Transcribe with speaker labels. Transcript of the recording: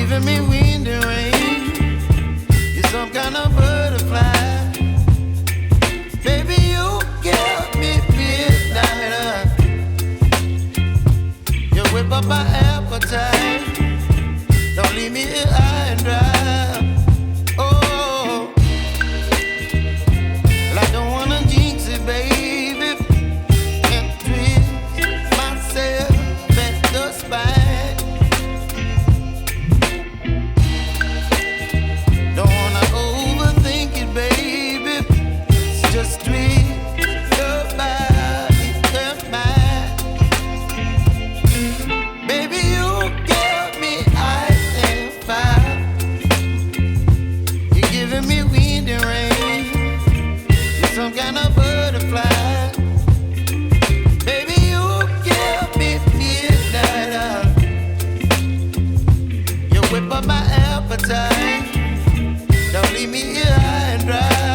Speaker 1: giving me wind and rain. You're some kind of butterfly. Baby, you give me midnight. You whip up my appetite. Don't leave me here high and dry. Oh, well, I don't wanna jinx it, baby. And twist myself at the spine. Don't wanna overthink it, baby. It's just twist your body and mine. Baby, you give me ice and fire. You're giving me wind and rain. You're some kind of butterfly. Baby, you give me midnight. You whip up my appetite. Don't leave me here high and dry.